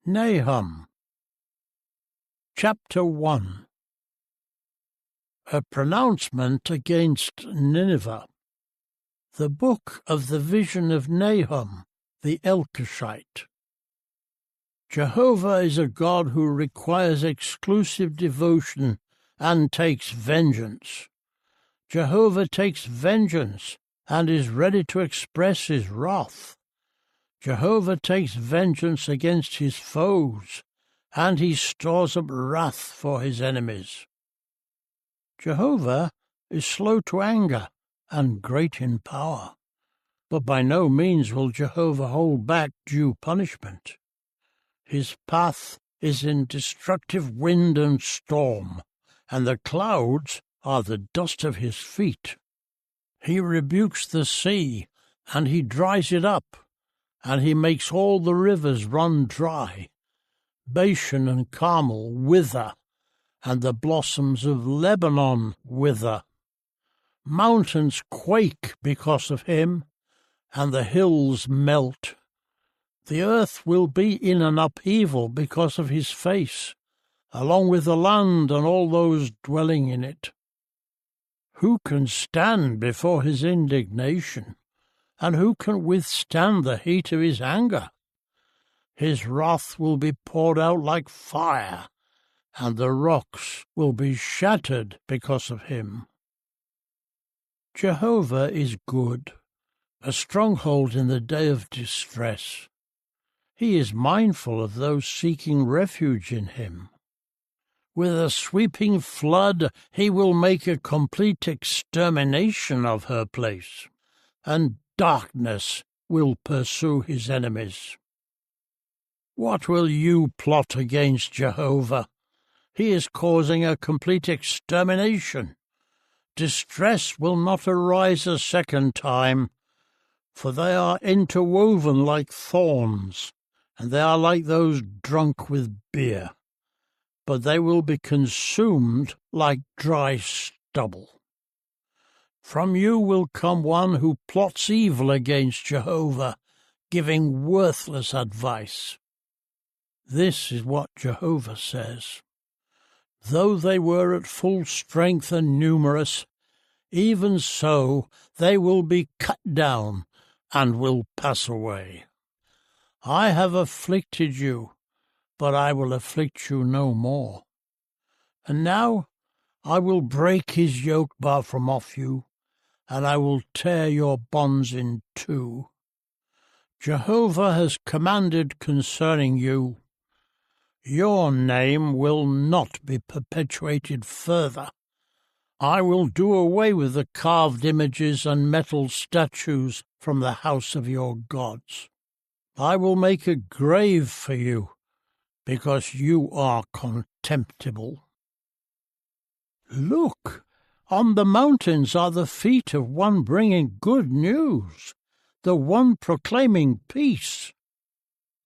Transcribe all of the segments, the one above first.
Nahum. Chapter 1. A pronouncement against Nineveh. The book of the vision of Nahum, the Elkoshite. Jehovah is a God who requires exclusive devotion and takes vengeance. Jehovah takes vengeance and is ready to express his wrath. Jehovah takes vengeance against his foes, and he stores up wrath for his enemies. Jehovah is slow to anger and great in power, but by no means will Jehovah hold back due punishment. His path is in destructive wind and storm, and the clouds are the dust of his feet. He rebukes the sea, and he dries it up, and he makes all the rivers run dry. Bashan and Carmel wither, and the blossoms of Lebanon wither. Mountains quake because of him, and the hills melt. The earth will be in an upheaval because of his face, along with the land and all those dwelling in it. Who can stand before his indignation? And who can withstand the heat of his anger? His wrath will be poured out like fire, and the rocks will be shattered because of him. Jehovah is good, a stronghold in the day of distress. He is mindful of those seeking refuge in him. With a sweeping flood he will make a complete extermination of her place, and darkness will pursue his enemies. What will you plot against Jehovah? He is causing a complete extermination. Distress will not arise a second time, for they are interwoven like thorns, and they are like those drunk with beer, but they will be consumed like dry stubble. From you will come one who plots evil against Jehovah, giving worthless advice. This is what Jehovah says. Though they were at full strength and numerous, even so they will be cut down and will pass away. I have afflicted you, but I will afflict you no more. And now I will break his yoke bar from off you, and I will tear your bonds in two. Jehovah has commanded concerning you, your name will not be perpetuated further. I will do away with the carved images and metal statues from the house of your gods. I will make a grave for you, because you are contemptible. Look! On the mountains are the feet of one bringing good news, the one proclaiming peace.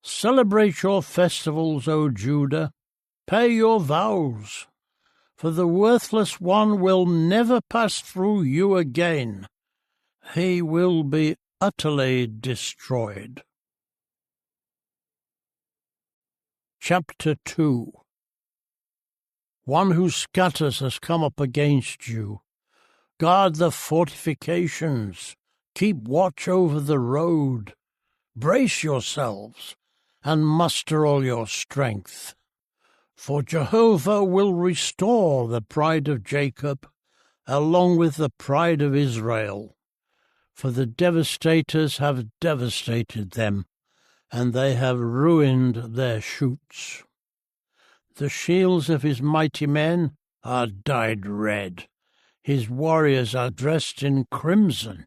Celebrate your festivals, O Judah, pay your vows, for the worthless one will never pass through you again. He will be utterly destroyed. Chapter 2. One who scatters has come up against you. Guard the fortifications. Keep watch over the road. Brace yourselves, and muster all your strength. For Jehovah will restore the pride of Jacob, along with the pride of Israel. For the devastators have devastated them, and they have ruined their shoots. The shields of his mighty men are dyed red. His warriors are dressed in crimson.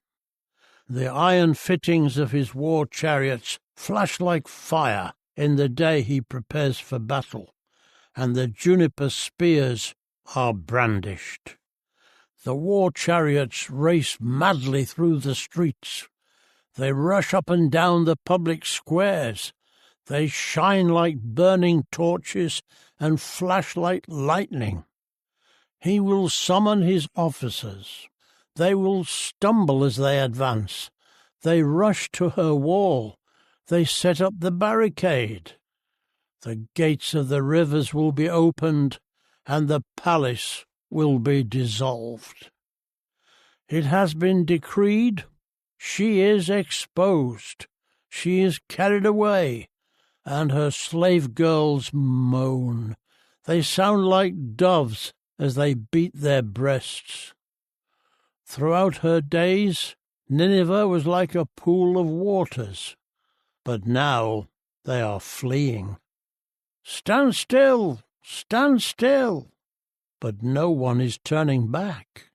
The iron fittings of his war chariots flash like fire in the day he prepares for battle, and the juniper spears are brandished. The war chariots race madly through the streets. They rush up and down the public squares. They shine like burning torches and flash like lightning. He will summon his officers. They will stumble as they advance. They rush to her wall. They set up the barricade. The gates of the rivers will be opened, and the palace will be dissolved. It has been decreed, she is exposed, she is carried away, and her slave girls moan. They sound like doves as they beat their breasts. Throughout her days, Nineveh was like a pool of waters, but now they are fleeing. Stand still, stand still, but no one is turning back.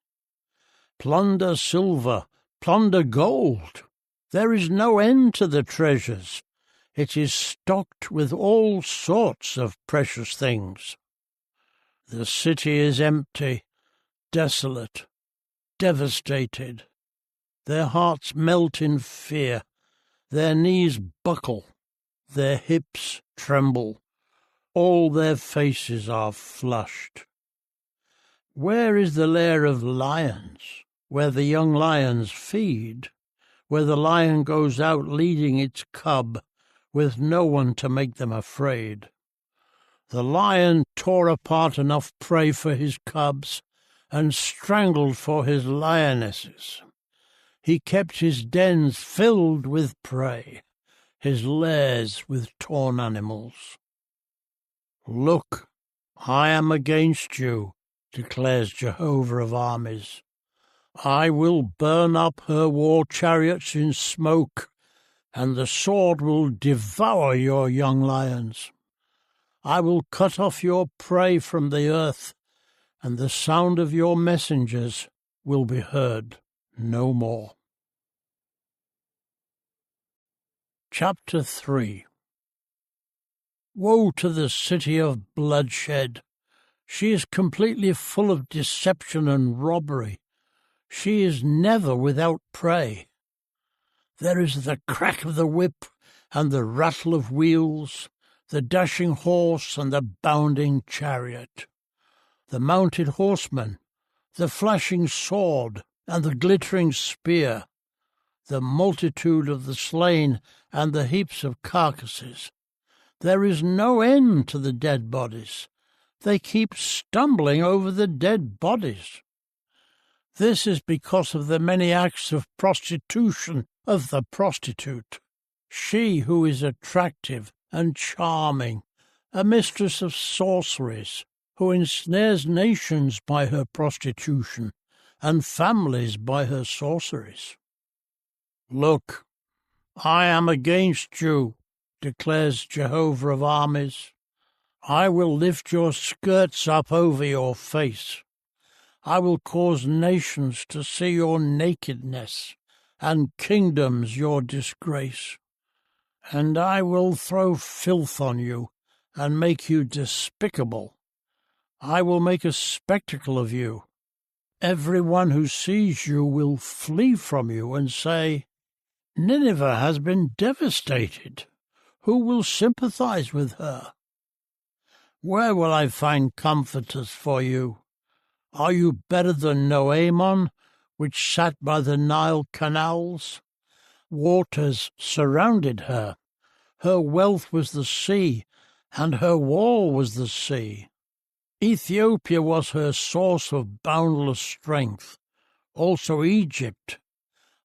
Plunder silver, plunder gold. There is no end to the treasures. It is stocked with all sorts of precious things. The city is empty, desolate, devastated. Their hearts melt in fear, their knees buckle, their hips tremble, all their faces are flushed. Where is the lair of lions, where the young lions feed, where the lion goes out leading its cub, with no one to make them afraid? The lion tore apart enough prey for his cubs and strangled for his lionesses. He kept his dens filled with prey, his lairs with torn animals. Look, I am against you, declares Jehovah of armies. I will burn up her war chariots in smoke, and the sword will devour your young lions. I will cut off your prey from the earth, and the sound of your messengers will be heard no more. Chapter 3. Woe to the city of bloodshed! She is completely full of deception and robbery. She is never without prey. There is the crack of the whip and the rattle of wheels, the dashing horse and the bounding chariot, the mounted horseman, the flashing sword and the glittering spear, the multitude of the slain and the heaps of carcasses. There is no end to the dead bodies. They keep stumbling over the dead bodies. This is because of the many acts of prostitution of the prostitute. She who is attractive and charming, a mistress of sorceries, who ensnares nations by her prostitution and families by her sorceries. Look, I am against you, declares Jehovah of armies. I will lift your skirts up over your face. I will cause nations to see your nakedness, and kingdoms your disgrace. And I will throw filth on you, and make you despicable. I will make a spectacle of you. Everyone who sees you will flee from you and say, Nineveh has been devastated. Who will sympathize with her? Where will I find comforters for you? Are you better than Nahum, which sat by the Nile canals? Waters surrounded her. Her wealth was the sea, and her wall was the sea. Ethiopia was her source of boundless strength, also Egypt.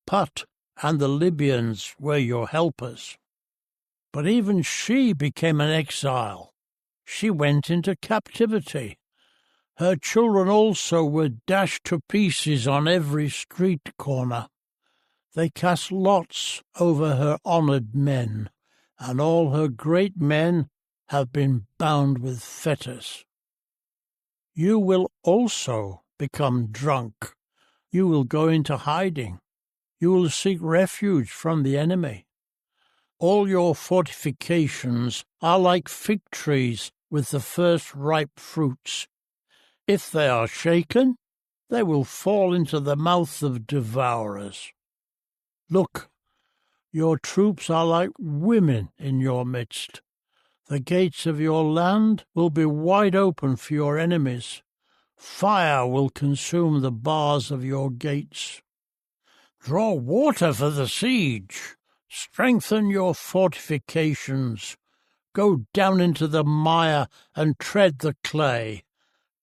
Put and the Libyans were your helpers. But even she became an exile. She went into captivity. Her children also were dashed to pieces on every street corner. They cast lots over her honoured men, and all her great men have been bound with fetters. You will also become drunk. You will go into hiding. You will seek refuge from the enemy. All your fortifications are like fig trees with the first ripe fruits. If they are shaken, they will fall into the mouth of devourers. Look, your troops are like women in your midst. The gates of your land will be wide open for your enemies. Fire will consume the bars of your gates. Draw water for the siege. Strengthen your fortifications. Go down into the mire and tread the clay.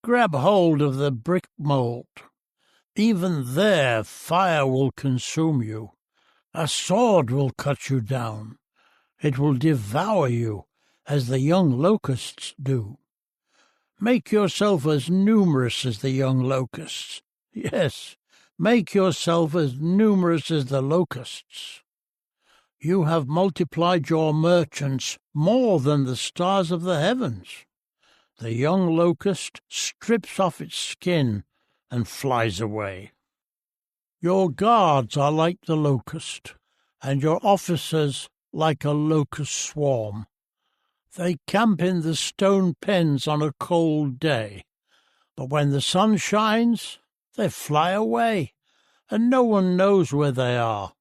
Grab hold of the brick mould. Even there fire will consume you. A sword will cut you down. It will devour you as the young locusts do. Make yourself as numerous as the young locusts. Yes, make yourself as numerous as the locusts. You have multiplied your merchants more than the stars of the heavens. The young locust strips off its skin and flies away. Your guards are like the locust, and your officers like a locust swarm. They camp in the stone pens on a cold day, but when the sun shines, they fly away, and no one knows where they are.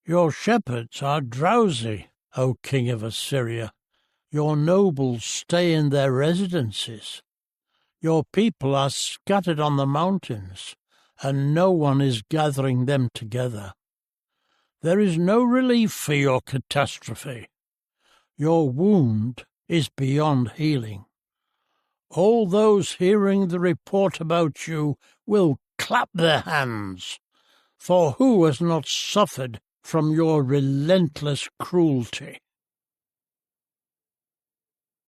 Your shepherds are drowsy, O king of Assyria. Your nobles stay in their residences. Your people are scattered on the mountains, and no one is gathering them together. There is no relief for your catastrophe. Your wound is beyond healing. All those hearing the report about you will clap their hands, for who has not suffered from your relentless cruelty?